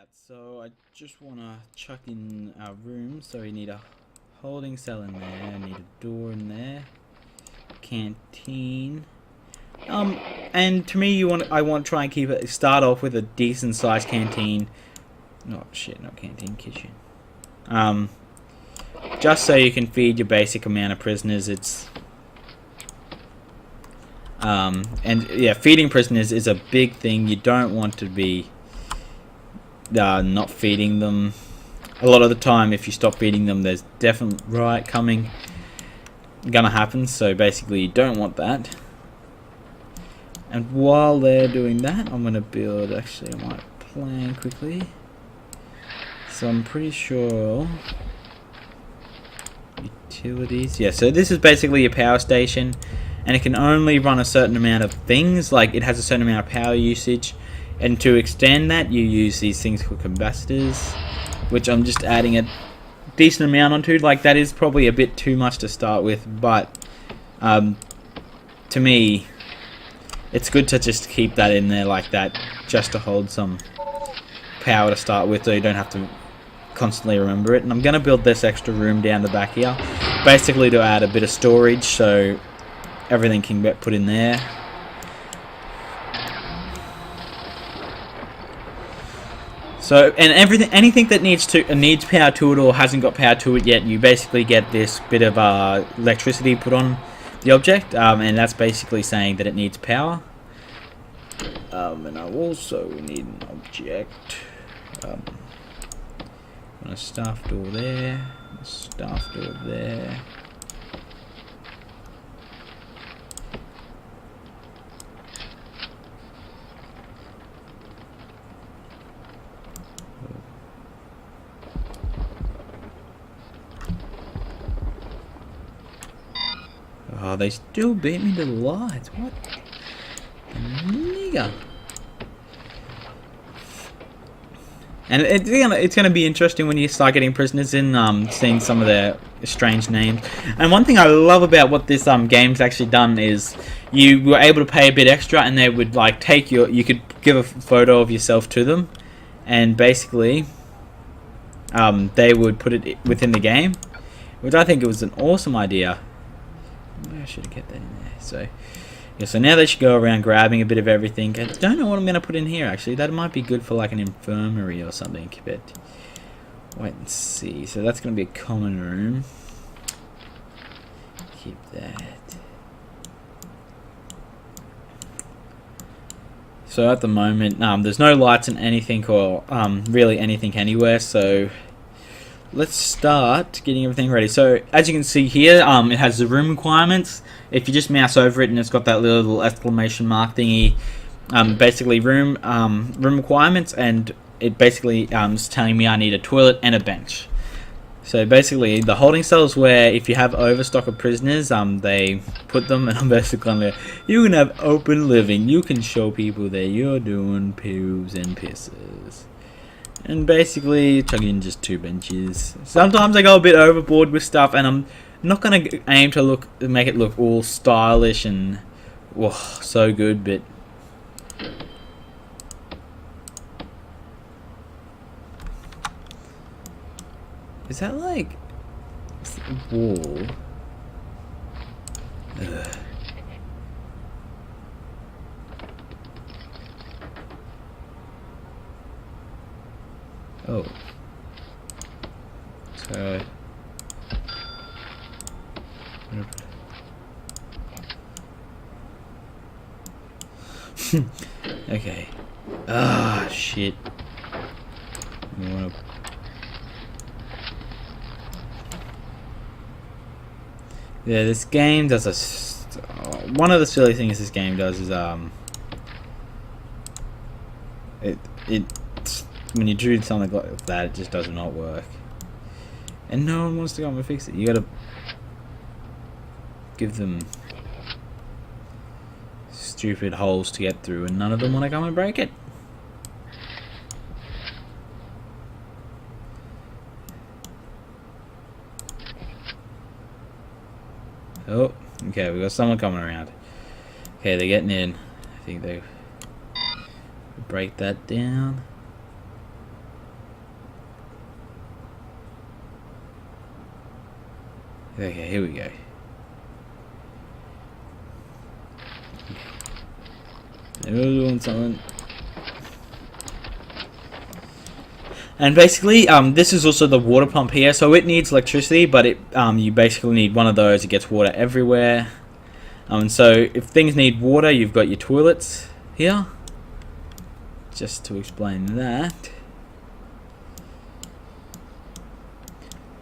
Alright, so I just want to chuck in our room. So we need a holding cell in there, need a door in there, canteen. And to me, I want to try and start off with a decent sized canteen. Oh shit, not canteen, kitchen. Um, just so you can feed your basic amount of prisoners. And yeah, feeding prisoners is a big thing. You don't want to be not feeding them. A lot of the time, if you stop feeding them, there's definitely riot gonna happen. So basically, you don't want that. And while they're doing that, I'm gonna build. Actually, I might plan quickly. So I'm pretty sure utilities. Yeah. So this is basically your power station, and it can only run a certain amount of things. Like it has a certain amount of power usage. And to extend that, you use these things called capacitors, which I'm just adding a decent amount onto. Like, that is probably a bit too much to start with, but to me, it's good to just keep that in there like that, just to hold some power to start with, so you don't have to constantly remember it. And I'm going to build this extra room down the back here, basically to add a bit of storage, so everything can get put in there. So, and anything that needs power to it or hasn't got power to it yet, you basically get this bit of electricity put on the object, and that's basically saying that it needs power. And I also need an object. A staff door there, a staff door there. Oh, they still beat me to the lights. What? Nigga. And it's gonna be interesting when you start getting prisoners in, seeing some of their strange names. And one thing I love about what this game's actually done is you were able to pay a bit extra, and they would like take you could give a photo of yourself to them, and basically they would put it within the game, which I think it was an awesome idea. I should have kept that in there. So yeah, so now they should go around grabbing a bit of everything. I don't know what I'm going to put in here, actually. That might be good for like an infirmary or something, but wait and see. So that's going to be a common room. Keep that. So at the moment, there's no lights in anything, or really anything anywhere, so let's start getting everything ready. So as you can see here, it has the room requirements. If you just mouse over it, and it's got that little exclamation mark thingy, basically room requirements, and it basically is telling me I need a toilet and a bench. So basically, the holding cells where if you have overstock of prisoners, they put them, and I'm basically on there. You can have open living. You can show people that you're doing poos and pisses. And basically, chuck in just 2 benches. Sometimes I go a bit overboard with stuff, and I'm not going to aim to make it look all stylish and whoa, so good, but is that like wall? Ugh. Oh. So okay. Ah, shit. Yeah, this game does one of the silly things this game does is it when you do something like that, it just does not work, and no one wants to come and fix it. You gotta give them stupid holes to get through, and none of them want to come and break it. Oh, okay, we got someone coming around. Okay, they're getting in. I think they break that down. Okay, here we go. We're doing something. And basically, this is also the water pump here, so it needs electricity, but you basically need one of those. It gets water everywhere. So if things need water, you've got your toilets here. Just to explain that.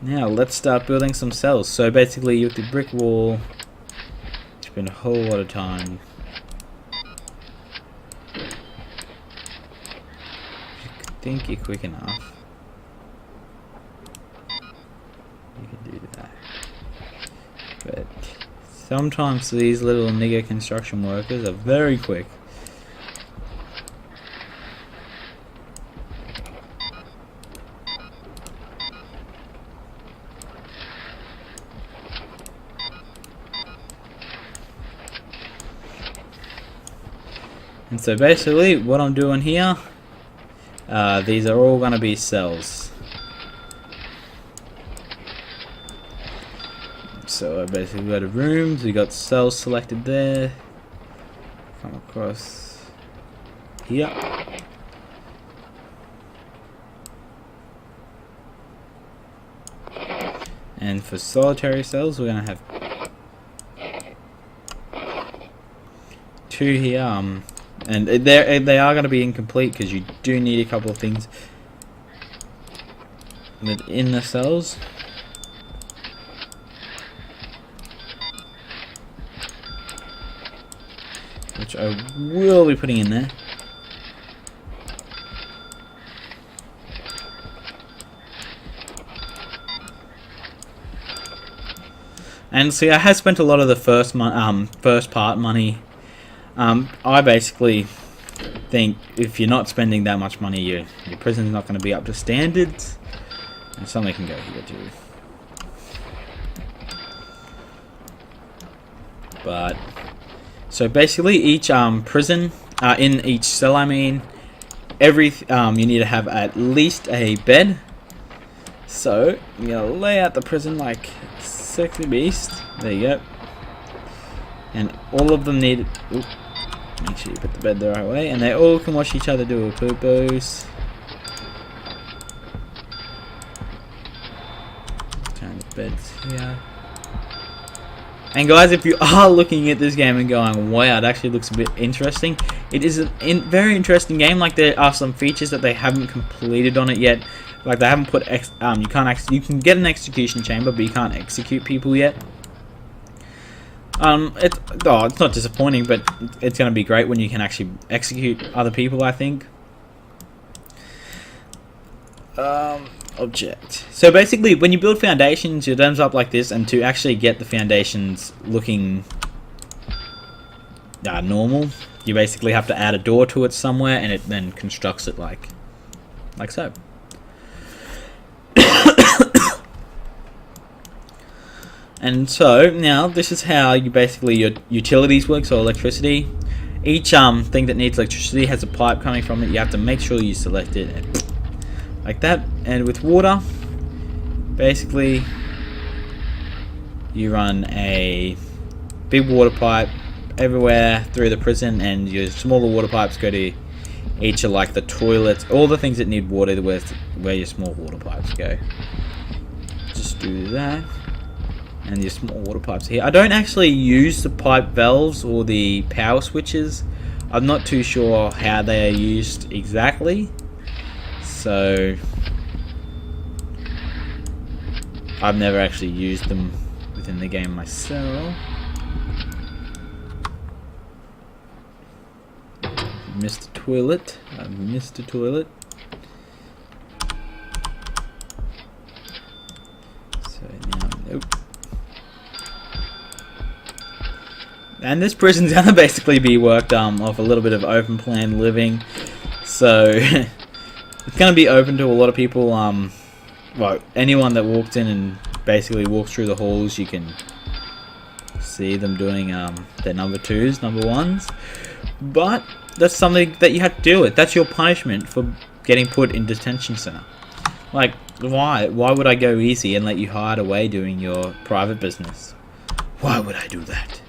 Now let's start building some cells. So basically, with the brick wall, spend a whole lot of time. Think you're quick enough, you can do that. But sometimes these little nigger construction workers are very quick. And so basically what I'm doing here, these are all going to be cells. So I basically go to rooms, we got cells selected there. Come across here. And for solitary cells, we're going to have 2 here. And they are going to be incomplete because you do need a couple of things within the cells. Which I will be putting in there. And see, I have spent a lot of the first part money. I basically think if you're not spending that much money, your prison's not going to be up to standards. And something can go here too. But so basically, each prison, in each cell, I mean, you need to have at least a bed. So I'm gonna lay out the prison like a sexy beast. There you go. And all of them need. Oops, make sure you put the bed the right way, and they all can watch each other do a poo-poos. Turn the beds here. And guys, if you are looking at this game and going, wow, it actually looks a bit interesting, it is a very interesting game. Like, there are some features that they haven't completed on it yet. Like, they haven't put you can get an execution chamber, but you can't execute people yet. It's not disappointing, but it's going to be great when you can actually execute other people, I think. Object. So basically, when you build foundations, it ends up like this, and to actually get the foundations looking normal, you basically have to add a door to it somewhere, and it then constructs it like so. And so now this is how your utilities work. So electricity, each thing that needs electricity has a pipe coming from it. You have to make sure you select it like that. And with water, basically you run a big water pipe everywhere through the prison, and your smaller water pipes go to each of like the toilets, all the things that need water, where your small water pipes go. Just do that. And your small water pipes here. I don't actually use the pipe valves or the power switches. I'm not too sure how they are used exactly. So I've never actually used them within the game myself. Missed the toilet. I've missed the toilet. So now, nope. And this prison's gonna basically be worked off a little bit of open plan living, so it's gonna be open to a lot of people. Well, anyone that walks in and basically walks through the halls, you can see them doing their number 2s, number 1s. But that's something that you have to deal with. That's your punishment for getting put in detention center. Like, Why? Why would I go easy and let you hide away doing your private business? Why would I do that?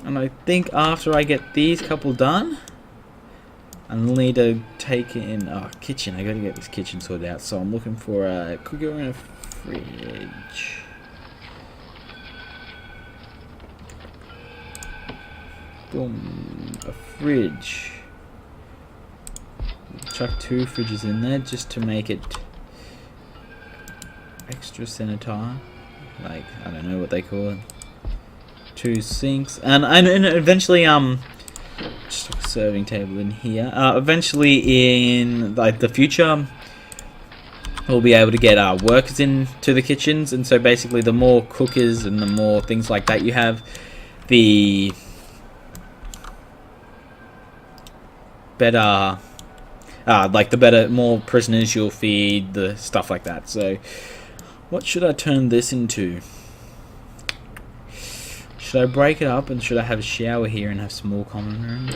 And I think after I get these couple done, I'll need to take in kitchen. I gotta get this kitchen sorted out. So I'm looking for a cooker and a fridge. Boom, a fridge. Chuck 2 fridges in there just to make it extra sanitary. Like, I don't know what they call it. 2 sinks and eventually just a serving table in here. Eventually in like the future, we'll be able to get workers into the kitchens, and so basically the more cookers and the more things like that you have, the better, more prisoners you'll feed, the stuff like that. So what should I turn this into? Should I break it up and should I have a shower here and have small common room?